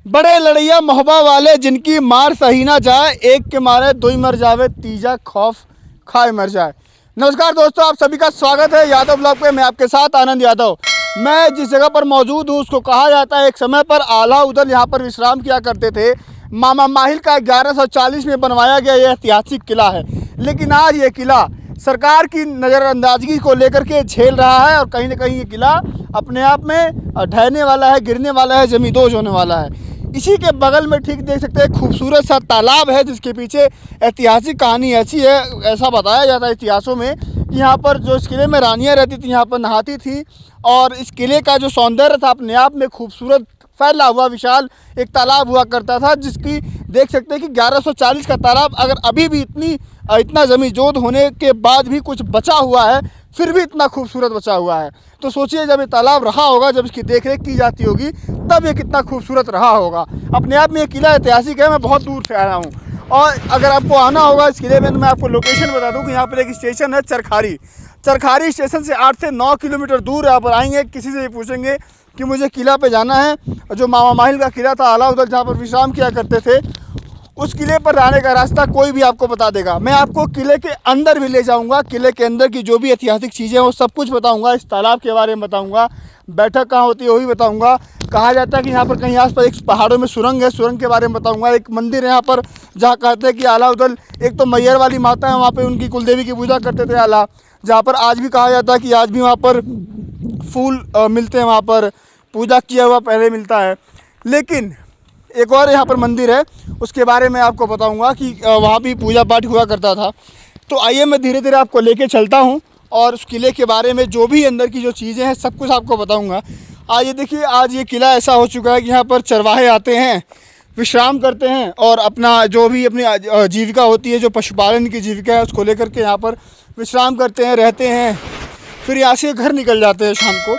बड़े लड़ैया मोहब्बा वाले जिनकी मार सही ना जाए, एक के मारे दो ही मर जावे, तीजा खौफ खाए मर जाए। नमस्कार दोस्तों, आप सभी का स्वागत है यादव ब्लॉग पे। मैं आपके साथ आनंद यादव। मैं जिस जगह पर मौजूद हूँ उसको कहा जाता है एक समय पर आला उदल यहाँ पर विश्राम किया करते थे। मामा माहिल का 1140 में बनवाया गया यह ऐतिहासिक किला है, लेकिन आज ये किला सरकार की नज़रअंदाजगी को लेकर के झेल रहा है और कहीं ना कहीं ये किला अपने आप में ढहने वाला है, गिरने वाला है, जमींदोज होने वाला है। इसी के बगल में ठीक देख सकते हैं खूबसूरत सा तालाब है, जिसके पीछे ऐतिहासिक कहानी ऐसी है। ऐसा बताया जाता है इतिहासों में कि यहाँ पर जो इस किले में रानियाँ रहती थी, यहाँ पर नहाती थी और इस किले का जो सौंदर्य था अपने आप में खूबसूरत, फैला हुआ विशाल एक तालाब हुआ करता था, जिसकी देख सकते हैं कि 1140 का तालाब अगर अभी भी इतना जमींदोज होने के बाद भी कुछ बचा हुआ है, फिर भी इतना खूबसूरत बचा हुआ है। तो सोचिए जब ये तालाब रहा होगा, जब इसकी देखरेख की जाती होगी, तब ये कितना खूबसूरत रहा होगा। अपने आप में ये किला ऐतिहासिक है। मैं बहुत दूर से आया हूँ और अगर आपको आना होगा इस किले में तो मैं आपको लोकेशन बता दूँ कि यहाँ पर एक स्टेशन है चरखारी स्टेशन से 8 से 9 किलोमीटर दूर यहाँ पर आएंगे। किसी से भी पूछेंगे कि मुझे किला पे जाना है, जो मामा माहिल का किला था आला उदल जहाँ पर विश्राम किया करते थे, उस किले पर जाने का रास्ता कोई भी आपको बता देगा। मैं आपको किले के अंदर भी ले जाऊंगा, किले के अंदर की जो भी ऐतिहासिक चीज़ें हैं वो सब कुछ बताऊंगा। इस तालाब के बारे में बताऊंगा, बैठक कहाँ होती है वो भी बताऊंगा। कहा जाता है कि यहाँ पर कहीं आस पास एक पहाड़ों में सुरंग है, सुरंग के बारे में बताऊंगा। एक मंदिर है यहाँ पर जहाँ कहते हैं कि आला उदल, एक तो मैयर वाली माता है, वहाँ पर उनकी कुलदेवी की पूजा करते थे आला, जहाँ पर आज भी कहा जाता है कि आज भी वहाँ पर फूल मिलते हैं, वहाँ पर पूजा किया हुआ पहले मिलता है। लेकिन एक और यहाँ पर मंदिर है, उसके बारे में आपको बताऊंगा कि वहाँ भी पूजा पाठ हुआ करता था। तो आइए मैं धीरे धीरे आपको लेके चलता हूँ और उस किले के बारे में जो भी अंदर की जो चीज़ें हैं सब कुछ आपको बताऊंगा। आइए देखिए, आज ये किला ऐसा हो चुका है कि यहाँ पर चरवाहे आते हैं, विश्राम करते हैं और अपना जो भी अपनी जीविका होती है, जो पशुपालन की जीविका है, उसको लेकर के यहाँ पर विश्राम करते हैं, रहते हैं, फिर यहाँ से घर निकल जाते हैं शाम को।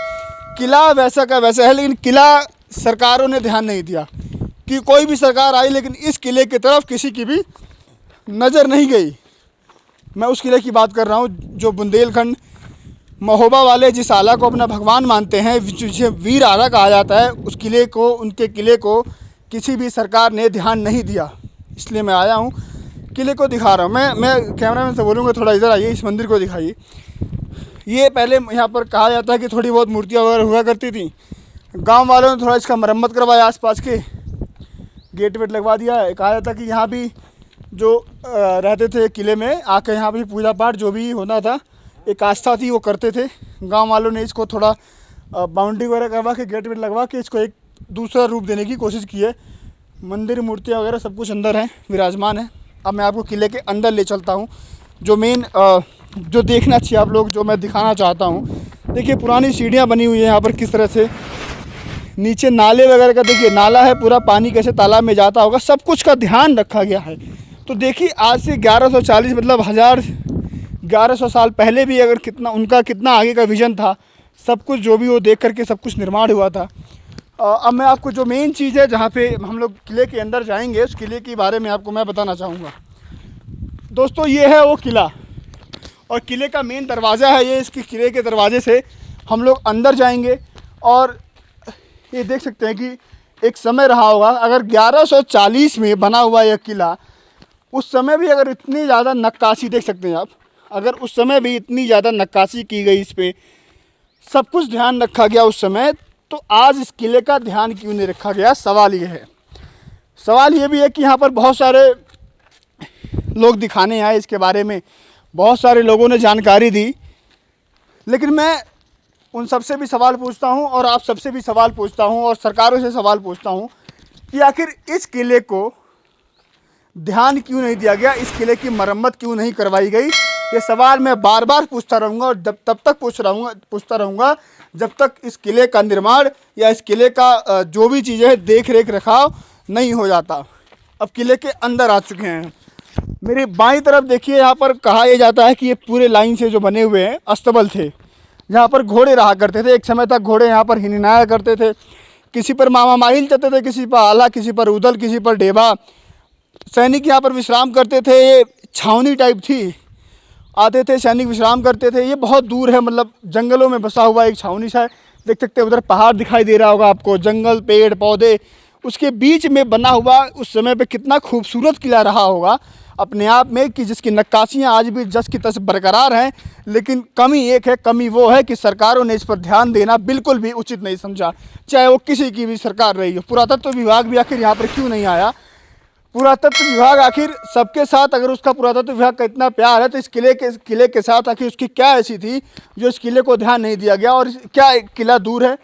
किला वैसा का वैसा है, लेकिन किला सरकारों ने ध्यान नहीं दिया कि कोई भी सरकार आई, लेकिन इस किले की तरफ किसी की भी नज़र नहीं गई। मैं उस किले की बात कर रहा हूँ जो बुंदेलखंड महोबा वाले जिस आला को अपना भगवान मानते हैं, जिसे वीर आला कहा जाता है, उस किले को, उनके किले को किसी भी सरकार ने ध्यान नहीं दिया। इसलिए मैं आया हूँ, किले को दिखा रहा हूँ। मैं कैमरामैन से बोलूँगा थोड़ा इधर आइए, इस मंदिर को दिखाइए। ये पहले यहाँ पर कहा जाता है कि थोड़ी बहुत मूर्तियाँ वगैरह हुआ करती थी। गाँव वालों ने थोड़ा इसका मरम्मत करवाया, आसपास के गेट वेट लगवा दिया है। कहा जाता कि यहाँ भी जो रहते थे किले में आके, यहाँ भी पूजा पाठ जो भी होना था, एक आस्था थी, वो करते थे। गांव वालों ने इसको थोड़ा बाउंड्री वगैरह करवा के, गेट वेट लगवा के इसको एक दूसरा रूप देने की कोशिश की है। मंदिर, मूर्तियाँ वगैरह सब कुछ अंदर हैं, विराजमान है। अब मैं आपको किले के अंदर ले चलता हूँ, जो मेन जो देखना चाहिए आप लोग, जो मैं दिखाना चाहता हूँ। देखिए पुरानी सीढ़ियाँ बनी हुई है यहाँ पर, किस तरह से नीचे नाले वगैरह का, देखिए नाला है, पूरा पानी कैसे तालाब में जाता होगा, सब कुछ का ध्यान रखा गया है। तो देखिए आज से 1140 मतलब 1100 साल पहले भी अगर कितना आगे का विजन था, सब कुछ जो भी वो देख करके सब कुछ निर्माण हुआ था। अब मैं आपको जो मेन चीज़ है जहाँ पे हम लोग किले के अंदर जाएंगे, उस किले के बारे में आपको मैं बताना चाहूँगा। दोस्तों ये है वो किला और किले का मेन दरवाज़ा है ये। इसके किले के दरवाजे से हम लोग अंदर जाएंगे और ये देख सकते हैं कि एक समय रहा होगा, अगर 1140 में बना हुआ यह किला, उस समय भी अगर इतनी ज़्यादा नक्काशी देख सकते हैं आप, अगर उस समय भी इतनी ज़्यादा नक्काशी की गई, इस पर सब कुछ ध्यान रखा गया उस समय, तो आज इस किले का ध्यान क्यों नहीं रखा गया? सवाल ये है। सवाल ये भी है कि यहाँ पर बहुत सारे लोग दिखाने आए, इसके बारे में बहुत सारे लोगों ने जानकारी दी, लेकिन मैं उन सबसे भी सवाल पूछता हूं और आप सबसे भी सवाल पूछता हूं और सरकारों से सवाल पूछता हूं कि आखिर इस किले को ध्यान क्यों नहीं दिया गया, इस किले की मरम्मत क्यों नहीं करवाई गई? ये सवाल मैं बार बार पूछता रहूँगा और तब तक पूछता रहूँगा जब तक इस किले का निर्माण या इस किले का जो भी चीज़ें हैं देख रेख रखाव नहीं हो जाता। अब किले के अंदर आ चुके हैं। मेरी बाईं तरफ देखिए, यहाँ पर कहा यह जाता है कि ये पूरे लाइन से जो बने हुए हैं अस्तबल थे, जहाँ पर घोड़े रहा करते थे। एक समय तक घोड़े यहाँ पर हिनहिनाया करते थे। किसी पर मामा माहिल चलते थे, किसी पर आला, किसी पर उदल, किसी पर डेबा। सैनिक यहाँ पर विश्राम करते थे। ये छावनी टाइप थी, आते थे सैनिक, विश्राम करते थे। ये बहुत दूर है, मतलब जंगलों में बसा हुआ एक छावनी सा है। देख सकते हैं उधर पहाड़ दिखाई दे रहा होगा आपको, जंगल, पेड़ पौधे, उसके बीच में बना हुआ उस समय पे कितना खूबसूरत किला रहा होगा अपने आप में, कि जिसकी नक्काशियाँ आज भी जस की तस बरकरार हैं। लेकिन कमी एक है, कमी वो है कि सरकारों ने इस पर ध्यान देना बिल्कुल भी उचित नहीं समझा, चाहे वो किसी की भी सरकार रही हो। पुरातत्व विभाग भी आखिर यहाँ पर क्यों नहीं आया? पुरातत्व विभाग आखिर सबके साथ, अगर उसका पुरातत्व विभाग का इतना प्यार है तो इस किले के साथ आखिर उसकी क्या ऐसी थी जो इस किले को ध्यान नहीं दिया गया? और क्या किला दूर है,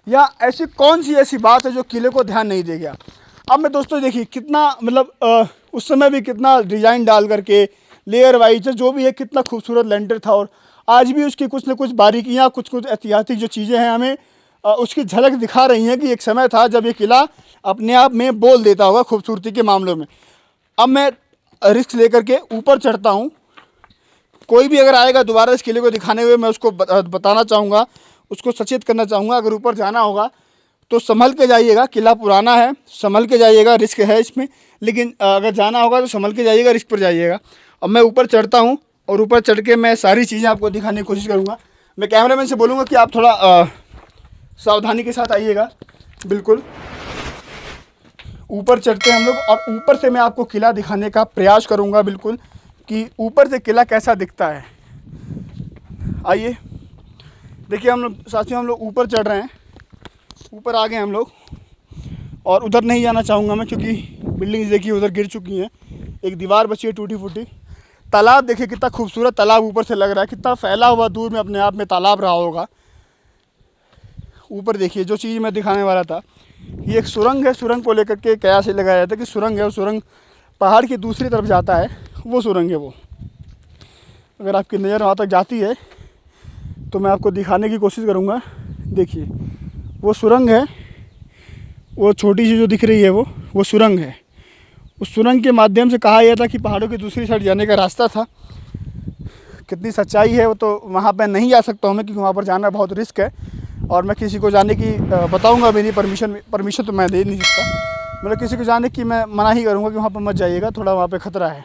या ऐसी कौन सी ऐसी बात है जो किले को ध्यान नहीं दिया गया? अब मैं दोस्तों देखिए कितना मतलब उस समय भी कितना डिज़ाइन डाल करके लेयर वाइज जो भी है कितना खूबसूरत लेंटर था, और आज भी उसकी कुछ न कुछ बारीकियाँ, कुछ कुछ ऐतिहासिक जो चीज़ें हैं हमें उसकी झलक दिखा रही हैं कि एक समय था जब ये किला अपने आप में बोल देता होगा खूबसूरती के मामलों में। अब मैं रिस्क लेकर के ऊपर चढ़ता हूँ। कोई भी अगर आएगा दोबारा इस किले को दिखाने हुए, मैं उसको बताना चाहूँगा, उसको सचेत करना चाहूँगा, अगर ऊपर जाना होगा तो संभल के जाइएगा। किला पुराना है, संभल के जाइएगा, रिस्क है इसमें, लेकिन अगर जाना होगा तो संभल के जाइएगा, रिस्क पर जाइएगा। अब मैं ऊपर चढ़ता हूँ और ऊपर चढ़ के मैं सारी चीज़ें आपको दिखाने की कोशिश करूँगा। मैं कैमरामैन से बोलूँगा कि आप थोड़ा सावधानी के साथ आइएगा। बिल्कुल ऊपर चढ़ते हैं हम लोग, और ऊपर से मैं आपको किला दिखाने का प्रयास करूँगा बिल्कुल, कि ऊपर से किला कैसा दिखता है। आइए देखिए हम लोग साथियों, हम लोग ऊपर चढ़ रहे हैं, ऊपर आ गए हम लोग। और उधर नहीं जाना चाहूँगा मैं, क्योंकि बिल्डिंग्स देखिए उधर गिर चुकी हैं, एक दीवार बची है टूटी फूटी। तालाब देखिए कितना खूबसूरत तालाब ऊपर से लग रहा है, कितना फैला हुआ दूर में अपने आप में तालाब रहा होगा। ऊपर देखिए जो चीज़ मैं दिखाने वाला था, ये एक सुरंग है। सुरंग को लेकर के कयास लगाया जाता है कि सुरंग है, वो सुरंग पहाड़ की दूसरी तरफ जाता है, वो सुरंग है वो। अगर आपकी नज़र वहाँ तक जाती है तो मैं आपको दिखाने की कोशिश करूँगा। देखिए वो सुरंग है, वो छोटी सी जो दिख रही है वो सुरंग है। उस सुरंग के माध्यम से कहा गया था कि पहाड़ों की दूसरी साइड जाने का रास्ता था। कितनी सच्चाई है वो तो वहाँ पर नहीं जा सकता हूँ मैं, क्योंकि वहाँ पर जाना बहुत रिस्क है, और मैं किसी को जाने की बताऊँगा मेरी परमिशन तो मैं दे नहीं सकता। मतलब किसी को जाने की मैं मना ही करूँगा कि वहाँ पर मत जाइएगा, थोड़ा वहाँ पे ख़तरा है।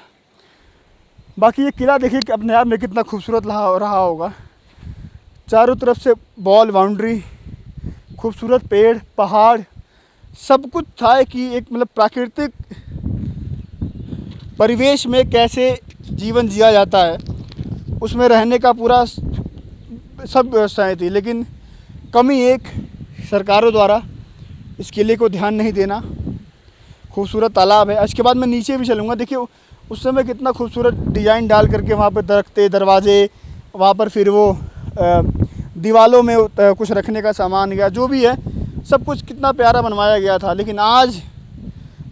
बाकी ये किला देखिए कि अपने आप में कितना खूबसूरत रहा होगा। चारों तरफ से बॉल बाउंड्री, खूबसूरत पेड़, पहाड़, सब कुछ था कि एक मतलब प्राकृतिक परिवेश में कैसे जीवन जिया जाता है, उसमें रहने का पूरा सब व्यवस्थाएँ थी। लेकिन कमी एक, सरकारों द्वारा इस किले को ध्यान नहीं देना। खूबसूरत तालाब है। इसके बाद मैं नीचे भी चलूँगा। देखिए उस समय कितना खूबसूरत डिज़ाइन डाल करके वहाँ पर दरख्ते, दरवाजे, वहाँ पर फिर वो दीवालों में कुछ रखने का सामान या जो भी है सब कुछ कितना प्यारा बनवाया गया था। लेकिन आज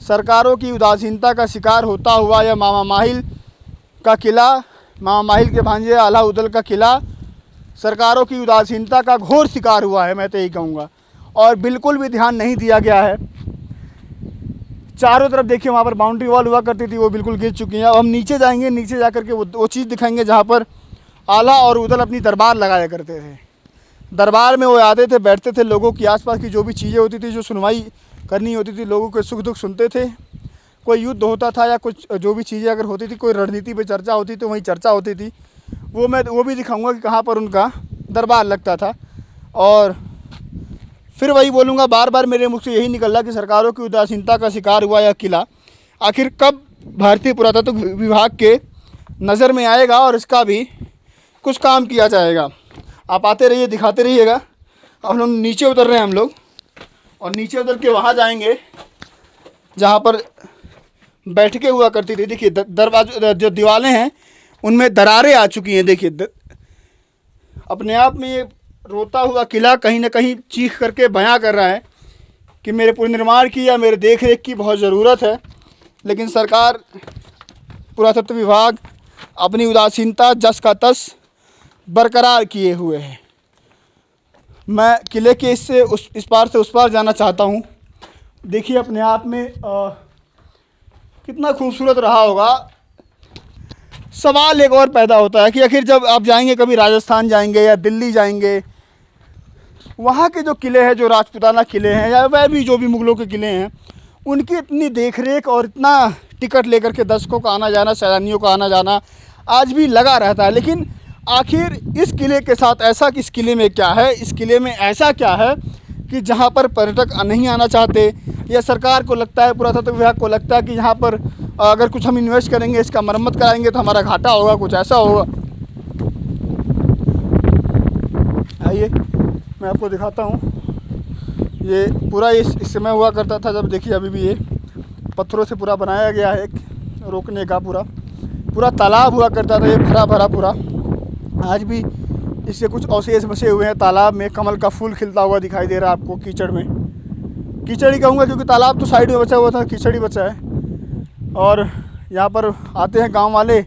सरकारों की उदासीनता का शिकार होता हुआ यह मामा माहिल का किला, मामा माहिल के भांजे अलाउद्दीन का किला सरकारों की उदासीनता का घोर शिकार हुआ है, मैं तो यही कहूँगा। और बिल्कुल भी ध्यान नहीं दिया गया है। चारों तरफ देखिए वहाँ पर बाउंड्री वॉल हुआ करती थी, वो बिल्कुल गिर चुकी है। अब हम नीचे जाएंगे, नीचे जा कर के वो चीज़ दिखाएंगे जहाँ पर आला और उदल अपनी दरबार लगाया करते थे। दरबार में वो आते थे, बैठते थे, लोगों की आसपास की जो भी चीज़ें होती थी, जो सुनवाई करनी होती थी, लोगों के सुख दुख सुनते थे। कोई युद्ध होता था या कुछ जो भी चीज़ें अगर होती थी, कोई रणनीति पे चर्चा होती तो वहीं चर्चा होती थी। वो भी दिखाऊंगा कि कहाँ पर उनका दरबार लगता था। और फिर वही बोलूँगा, बार बार मेरे मुख से यही निकल रहा कि सरकारों की उदासीनता का शिकार हुआ यह किला आखिर कब भारतीय पुरातत्व विभाग के नज़र में आएगा और इसका भी कुछ काम किया जाएगा। आप आते रहिए, दिखाते रहिएगा। अब हम लोग नीचे उतर रहे हैं हम लोग, और नीचे उतर के वहाँ जाएंगे जहाँ पर बैठकें हुआ करती थी। देखिए दरवाजे, जो दीवारें हैं उनमें दरारें आ चुकी हैं। देखिए अपने आप में ये रोता हुआ किला कहीं ना कहीं चीख करके बयां कर रहा है कि मेरे पुनर्निर्माण की या मेरे देख रेख की बहुत ज़रूरत है। लेकिन सरकार, पुरातत्व विभाग अपनी उदासीनता जस का तस बरकरार किए हुए है। मैं किले के इस पार से उस पार जाना चाहता हूँ। देखिए अपने आप में कितना खूबसूरत रहा होगा। सवाल एक और पैदा होता है कि आखिर जब आप जाएंगे, कभी राजस्थान जाएंगे या दिल्ली जाएंगे, वहाँ के जो किले हैं, जो राजपूताना किले हैं या वह भी जो भी मुग़लों के किले हैं, उनकी इतनी देखरेख और इतना टिकट लेकर के दर्शकों का आना जाना, सैलानियों का आना जाना आज भी लगा रहता है। लेकिन आखिर इस किले के साथ ऐसा कि इस किले में क्या है, इस किले में ऐसा क्या है कि जहाँ पर पर्यटक नहीं आना चाहते, या सरकार को लगता है, पुरातत्व विभाग को लगता है कि यहाँ पर अगर कुछ हम इन्वेस्ट करेंगे, इसका मरम्मत कराएंगे तो हमारा घाटा होगा, कुछ ऐसा होगा। आइए मैं आपको दिखाता हूँ। ये पूरा इस समय हुआ करता था जब, देखिए अभी भी ये पत्थरों से पूरा बनाया गया है, एक रोकने का पूरा तालाब हुआ करता था, ये भरा भरा पूरा। आज भी इससे कुछ अवशेष बचे हुए हैं। तालाब में कमल का फूल खिलता हुआ दिखाई दे रहा है आपको कीचड़ में। कीचड़ ही कहूँगा क्योंकि तालाब तो साइड में बचा हुआ था, कीचड़ ही बचा है। और यहाँ पर आते हैं गांव वाले,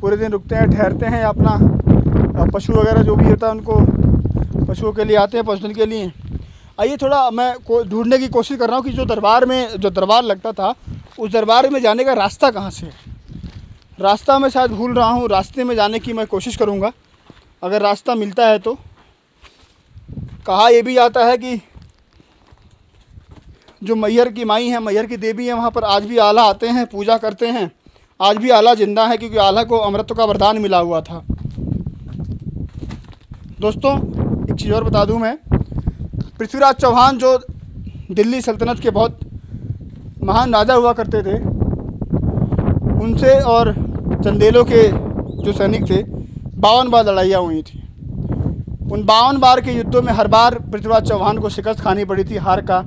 पूरे दिन रुकते हैं, ठहरते हैं, अपना पशु वगैरह जो भी होता है उनको, पशुओं के लिए आते हैं, पशुधन के लिए। आइए थोड़ा मैं ढूंढने की कोशिश कर रहा हूँ कि जो दरबार लगता था, उस दरबार में जाने का रास्ता कहाँ से है। रास्ता मैं शायद भूल रहा हूँ, रास्ते में जाने की मैं कोशिश करूँगा, अगर रास्ता मिलता है तो। कहा यह भी जाता है कि जो मैहर की माई है, मैहर की देवी है, वहाँ पर आज भी आला आते हैं, पूजा करते हैं। आज भी आला जिंदा है क्योंकि आला को अमृत का वरदान मिला हुआ था। दोस्तों एक चीज़ और बता दूं मैं, पृथ्वीराज चौहान जो दिल्ली सल्तनत के बहुत महान राजा हुआ करते थे, उनसे और चंदेलों के जो सैनिक थे 52 बार लड़ाइयाँ हुई थी। उन 52 बार के युद्धों में हर बार पृथ्वीराज चौहान को शिकस्त खानी पड़ी थी, हार का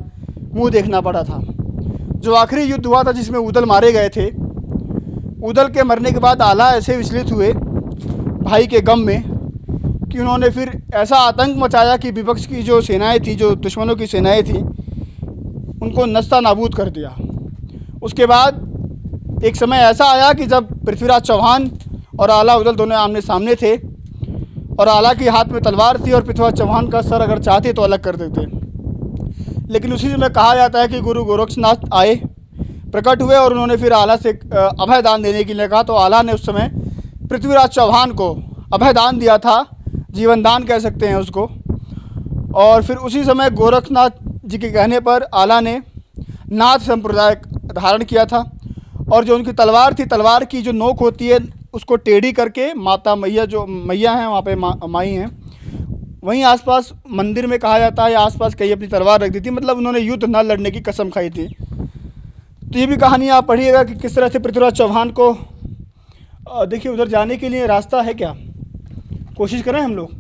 मुंह देखना पड़ा था। जो आखिरी युद्ध हुआ था जिसमें उदल मारे गए थे, उदल के मरने के बाद आला ऐसे विचलित हुए भाई के गम में कि उन्होंने फिर ऐसा आतंक मचाया कि विपक्ष की जो सेनाएं थी, जो दुश्मनों की सेनाएं थी, उनको नस्ता नाबूद कर दिया। उसके बाद एक समय ऐसा आया कि जब पृथ्वीराज चौहान और आला उदल दोनों आमने सामने थे, और आला के हाथ में तलवार थी और पृथ्वीराज चौहान का सर अगर चाहते तो अलग कर देते। लेकिन उसी समय कहा जाता है कि गुरु गोरक्षनाथ आए, प्रकट हुए, और उन्होंने फिर आला से अभय दान देने के लिए कहा। तो आला ने उस समय पृथ्वीराज चौहान को अभय दान दिया था, जीवन दान कह सकते हैं उसको। और फिर उसी समय गोरखनाथ जी के कहने पर आला ने नाथ संप्रदाय धारण किया था, और जो उनकी तलवार थी, तलवार की जो नोक होती है उसको टेढ़ी करके माता मैया, जो मैया हैं वहाँ पे माई हैं, वहीं आसपास मंदिर में कहा जाता है, आसपास कहीं अपनी तलवार रख दी थी, मतलब उन्होंने युद्ध न लड़ने की कसम खाई थी। तो ये भी कहानी आप पढ़िएगा कि किस तरह से पृथ्वीराज चौहान को, देखिए उधर जाने के लिए रास्ता है क्या, कोशिश करें हम लोग।